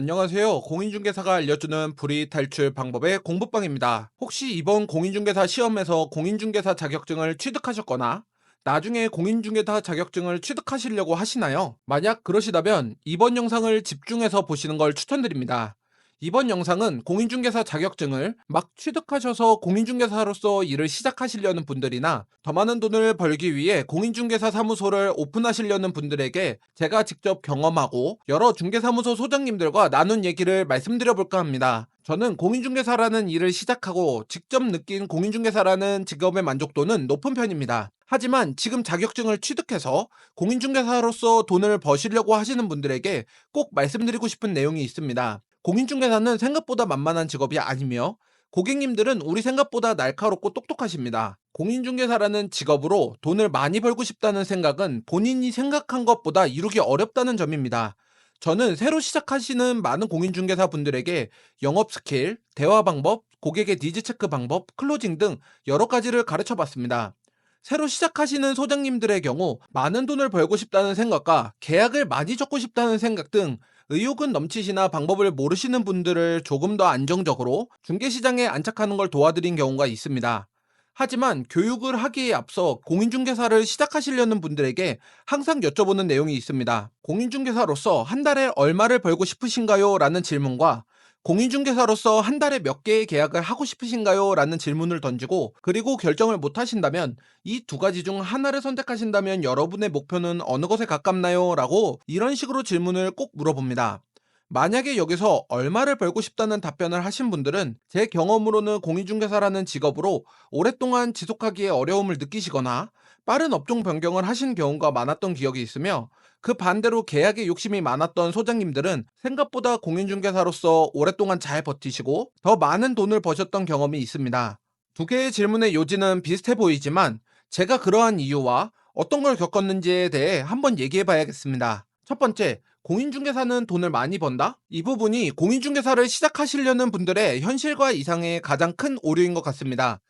안녕하세요. 공인중개사가 알려주는 불이익 탈출 방법의 공부방입니다. 혹시 이번 공인중개사 시험에서 공인중개사 자격증을 취득하셨거나 나중에 공인중개사 자격증을 취득하시려고 하시나요? 만약 그러시다면 이번 영상을 집중해서 보시는 걸 추천드립니다. 이번 영상은 공인중개사 자격증을 막 취득하셔서 공인중개사로서 일을 시작하시려는 분들이나 더 많은 돈을 벌기 위해 공인중개사 사무소를 오픈하시려는 분들에게 제가 직접 경험하고 여러 중개사무소 소장님들과 나눈 얘기를 말씀드려 볼까 합니다. 저는 공인중개사라는 일을 시작하고 직접 느낀 공인중개사라는 직업의 만족도는 높은 편입니다. 하지만 지금 자격증을 취득해서 공인중개사로서 돈을 버시려고 하시는 분들에게 꼭 말씀드리고 싶은 내용이 있습니다. 공인중개사는 생각보다 만만한 직업이 아니며 고객님들은 우리 생각보다 날카롭고 똑똑하십니다. 공인중개사라는 직업으로 돈을 많이 벌고 싶다는 생각은 본인이 생각한 것보다 이루기 어렵다는 점입니다. 저는 새로 시작하시는 많은 공인중개사 분들에게 영업 스킬, 대화 방법, 고객의 니즈 체크 방법, 클로징 등 여러 가지를 가르쳐 봤습니다. 새로 시작하시는 소장님들의 경우 많은 돈을 벌고 싶다는 생각과 계약을 많이 적고 싶다는 생각 등 의욕은 넘치시나 방법을 모르시는 분들을 조금 더 안정적으로 중개시장에 안착하는 걸 도와드린 경우가 있습니다. 하지만 교육을 하기에 앞서 공인중개사를 시작하시려는 분들에게 항상 여쭤보는 내용이 있습니다. 공인중개사로서 한 달에 얼마를 벌고 싶으신가요? 라는 질문과 공인중개사로서 한 달에 몇 개의 계약을 하고 싶으신가요? 라는 질문을 던지고 그리고 결정을 못 하신다면 이 두 가지 중 하나를 선택하신다면 여러분의 목표는 어느 것에 가깝나요? 라고 이런 식으로 질문을 꼭 물어봅니다. 만약에 여기서 얼마를 벌고 싶다는 답변을 하신 분들은 제 경험으로는 공인중개사라는 직업으로 오랫동안 지속하기에 어려움을 느끼시거나 빠른 업종 변경을 하신 경우가 많았던 기억이 있으며 그 반대로 계약에 욕심이 많았던 소장님들은 생각보다 공인중개사로서 오랫동안 잘 버티시고 더 많은 돈을 버셨던 경험이 있습니다. 두 개의 질문의 요지는 비슷해 보이지만 제가 그러한 이유와 어떤 걸 겪었는지에 대해 한번 얘기해 봐야겠습니다. 첫 번째, 공인중개사는 돈을 많이 번다? 이 부분이 공인중개사를 시작하시려는 분들의 현실과 이상의 가장 큰 오류인 것 같습니다.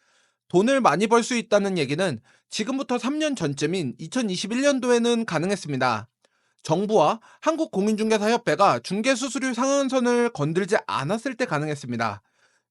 돈을 많이 벌 수 있다는 얘기는 지금부터 3년 전쯤인 2021년도에는 가능했습니다. 정부와 한국공인중개사협회가 중개수수료 상한선을 건들지 않았을 때 가능했습니다.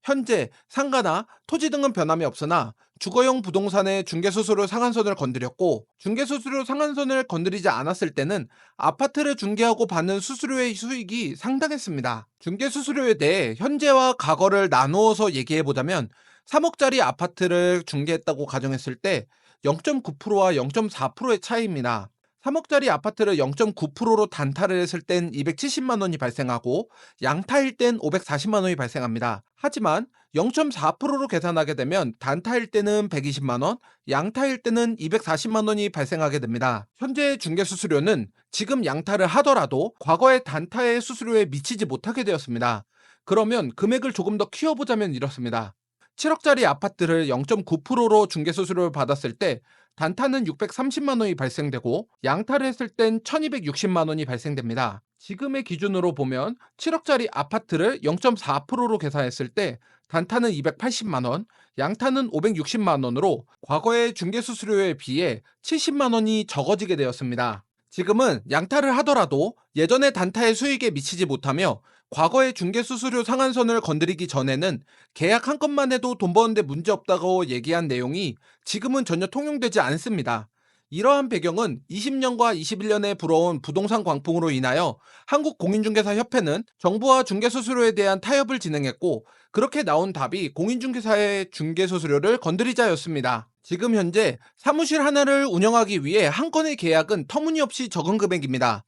현재 상가나 토지 등은 변함이 없으나 주거용 부동산의 중개수수료 상한선을 건드렸고 중개수수료 상한선을 건드리지 않았을 때는 아파트를 중개하고 받는 수수료의 수익이 상당했습니다. 중개수수료에 대해 현재와 과거를 나누어서 얘기해보자면 3억짜리 아파트를 중개했다고 가정했을 때 0.9%와 0.4%의 차이입니다. 3억짜리 아파트를 0.9%로 단타를 했을 땐 270만 원이 발생하고 양타일 땐 540만 원이 발생합니다. 하지만 0.4%로 계산하게 되면 단타일 때는 120만 원, 양타일 때는 240만 원이 발생하게 됩니다. 현재의 중개수수료는 지금 양타를 하더라도 과거의 단타의 수수료에 미치지 못하게 되었습니다. 그러면 금액을 조금 더 키워보자면 이렇습니다. 7억짜리 아파트를 0.9%로 중개수수료를 받았을 때 단타는 630만 원이 발생되고 양타를 했을 땐 1260만 원이 발생됩니다. 지금의 기준으로 보면 7억짜리 아파트를 0.4%로 계산했을 때 단타는 280만 원, 양타는 560만 원으로 과거의 중개수수료에 비해 70만 원이 적어지게 되었습니다. 지금은 양타를 하더라도 예전의 단타의 수익에 미치지 못하며 과거의 중개수수료 상한선을 건드리기 전에는 계약 한 건만 해도 돈 버는데 문제없다고 얘기한 내용이 지금은 전혀 통용되지 않습니다. 이러한 배경은 20년과 21년에 불어온 부동산 광풍으로 인하여 한국공인중개사협회는 정부와 중개수수료에 대한 타협을 진행했고 그렇게 나온 답이 공인중개사의 중개수수료를 건드리자였습니다. 지금 현재 사무실 하나를 운영하기 위해 한 건의 계약은 터무니없이 적은 금액입니다.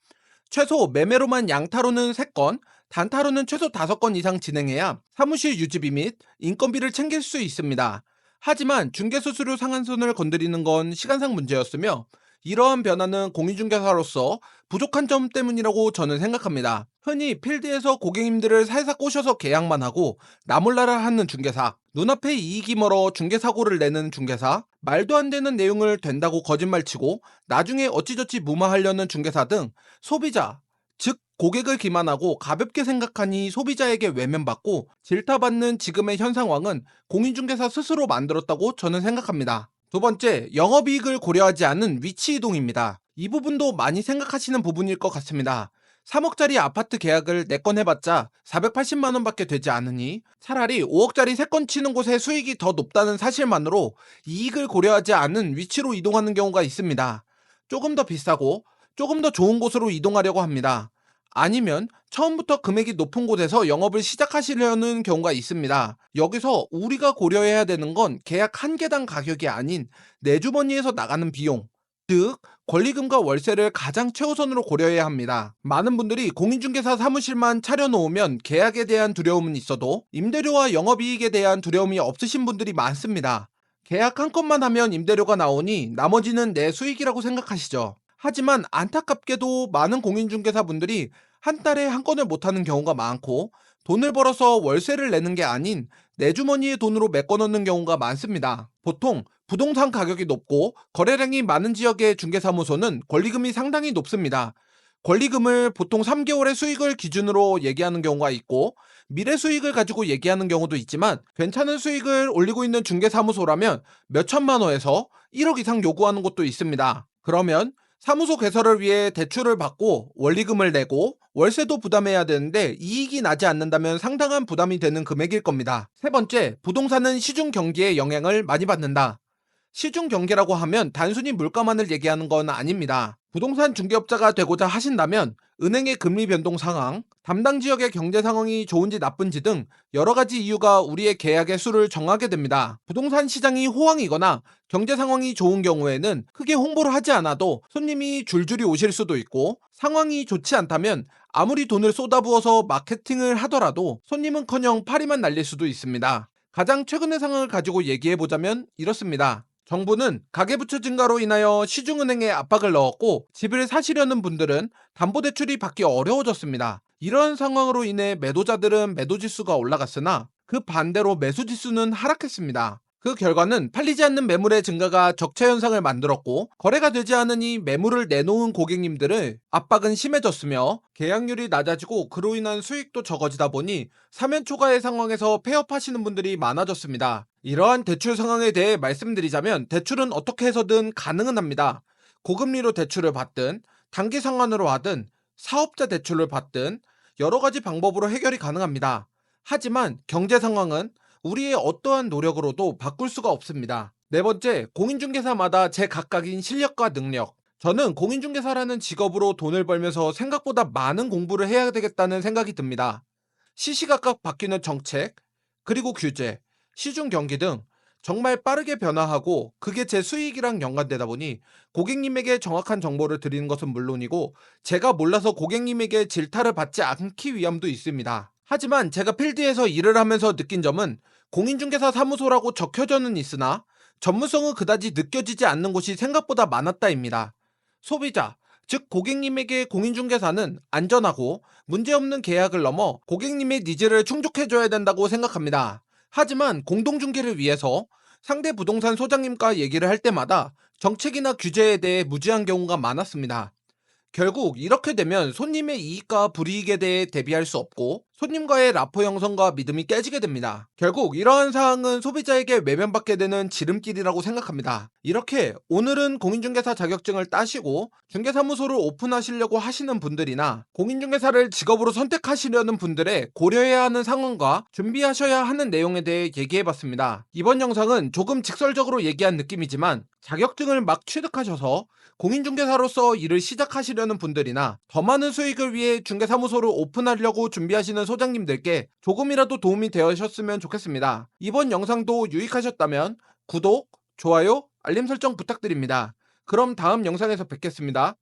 최소 매매로만 양타로는 3건, 단타로는 최소 5건 이상 진행해야 사무실 유지비 및 인건비를 챙길 수 있습니다. 하지만 중개수수료 상한선을 건드리는 건 시간상 문제였으며 이러한 변화는 공인중개사로서 부족한 점 때문이라고 저는 생각합니다. 흔히 필드에서 고객님들을 살살 꼬셔서 계약만 하고 나몰라라 하는 중개사, 눈앞에 이익이 멀어 중개사고를 내는 중개사, 말도 안 되는 내용을 된다고 거짓말치고 나중에 어찌저찌 무마하려는 중개사 등 소비자, 즉 고객을 기만하고 가볍게 생각하니 소비자에게 외면받고 질타받는 지금의 현 상황은 공인중개사 스스로 만들었다고 저는 생각합니다. 두 번째, 영업이익을 고려하지 않은 위치 이동입니다. 이 부분도 많이 생각하시는 부분일 것 같습니다. 3억짜리 아파트 계약을 4건 해봤자 480만 원밖에 되지 않으니 차라리 5억짜리 3건 치는 곳의 수익이 더 높다는 사실만으로 이익을 고려하지 않은 위치로 이동하는 경우가 있습니다. 조금 더 비싸고 조금 더 좋은 곳으로 이동하려고 합니다. 아니면 처음부터 금액이 높은 곳에서 영업을 시작하시려는 경우가 있습니다. 여기서 우리가 고려해야 되는 건 계약 한 개당 가격이 아닌 내 주머니에서 나가는 비용, 즉 권리금과 월세를 가장 최우선으로 고려해야 합니다. 많은 분들이 공인중개사 사무실만 차려놓으면 계약에 대한 두려움은 있어도 임대료와 영업이익에 대한 두려움이 없으신 분들이 많습니다. 계약 한 건만 하면 임대료가 나오니 나머지는 내 수익이라고 생각하시죠. 하지만 안타깝게도 많은 공인중개사분들이 한 달에 한 건을 못하는 경우가 많고, 돈을 벌어서 월세를 내는 게 아닌 내 주머니의 돈으로 메꿔놓는 경우가 많습니다. 보통 부동산 가격이 높고 거래량이 많은 지역의 중개사무소는 권리금이 상당히 높습니다. 권리금을 보통 3개월의 수익을 기준으로 얘기하는 경우가 있고, 미래 수익을 가지고 얘기하는 경우도 있지만, 괜찮은 수익을 올리고 있는 중개사무소라면 몇 천만 원에서 1억 이상 요구하는 곳도 있습니다. 그러면 사무소 개설을 위해 대출을 받고 원리금을 내고 월세도 부담해야 되는데 이익이 나지 않는다면 상당한 부담이 되는 금액일 겁니다. 세 번째, 부동산은 시중 경기에 영향을 많이 받는다. 시중 경계라고 하면 단순히 물가만을 얘기하는 건 아닙니다. 부동산 중개업자가 되고자 하신다면 은행의 금리 변동 상황, 담당 지역의 경제 상황이 좋은지 나쁜지 등 여러 가지 이유가 우리의 계약의 수를 정하게 됩니다. 부동산 시장이 호황이거나 경제 상황이 좋은 경우에는 크게 홍보를 하지 않아도 손님이 줄줄이 오실 수도 있고, 상황이 좋지 않다면 아무리 돈을 쏟아부어서 마케팅을 하더라도 손님은커녕 파리만 날릴 수도 있습니다. 가장 최근의 상황을 가지고 얘기해보자면 이렇습니다. 정부는 가계부채 증가로 인하여 시중은행에 압박을 넣었고, 집을 사시려는 분들은 담보대출이 받기 어려워졌습니다. 이런 상황으로 인해 매도자들은 매도지수가 올라갔으나 그 반대로 매수지수는 하락했습니다. 그 결과는 팔리지 않는 매물의 증가가 적체 현상을 만들었고, 거래가 되지 않으니 매물을 내놓은 고객님들의 압박은 심해졌으며 계약률이 낮아지고 그로 인한 수익도 적어지다 보니 사면 초과의 상황에서 폐업하시는 분들이 많아졌습니다. 이러한 대출 상황에 대해 말씀드리자면, 대출은 어떻게 해서든 가능은 합니다. 고금리로 대출을 받든 단기 상환으로 하든 사업자 대출을 받든 여러 가지 방법으로 해결이 가능합니다. 하지만 경제 상황은 우리의 어떠한 노력으로도 바꿀 수가 없습니다. 네 번째, 공인중개사마다 제각각인 실력과 능력. 저는 공인중개사라는 직업으로 돈을 벌면서 생각보다 많은 공부를 해야 되겠다는 생각이 듭니다. 시시각각 바뀌는 정책, 그리고 규제, 시중 경기 등 정말 빠르게 변화하고 그게 제 수익이랑 연관되다 보니 고객님에게 정확한 정보를 드리는 것은 물론이고, 제가 몰라서 고객님에게 질타를 받지 않기 위함도 있습니다. 하지만 제가 필드에서 일을 하면서 느낀 점은, 공인중개사 사무소라고 적혀져는 있으나 전문성은 그다지 느껴지지 않는 곳이 생각보다 많았다입니다. 소비자, 즉 고객님에게 공인중개사는 안전하고 문제없는 계약을 넘어 고객님의 니즈를 충족해줘야 된다고 생각합니다. 하지만 공동중개를 위해서 상대 부동산 소장님과 얘기를 할 때마다 정책이나 규제에 대해 무지한 경우가 많았습니다. 결국 이렇게 되면 손님의 이익과 불이익에 대해 대비할 수 없고 손님과의 라포 형성과 믿음이 깨지게 됩니다. 결국 이러한 사항은 소비자에게 외면받게 되는 지름길이라고 생각합니다. 이렇게 오늘은 공인중개사 자격증을 따시고 중개사무소를 오픈하시려고 하시는 분들이나 공인중개사를 직업으로 선택하시려는 분들의 고려해야 하는 상황과 준비하셔야 하는 내용에 대해 얘기해봤습니다. 이번 영상은 조금 직설적으로 얘기한 느낌이지만, 자격증을 막 취득하셔서 공인중개사로서 일을 시작하시려는 분들이나 더 많은 수익을 위해 중개사무소를 오픈하려고 준비하시는 소장님들께 조금이라도 도움이 되셨으면 좋겠습니다. 이번 영상도 유익하셨다면 구독, 좋아요, 알림 설정 부탁드립니다. 그럼 다음 영상에서 뵙겠습니다.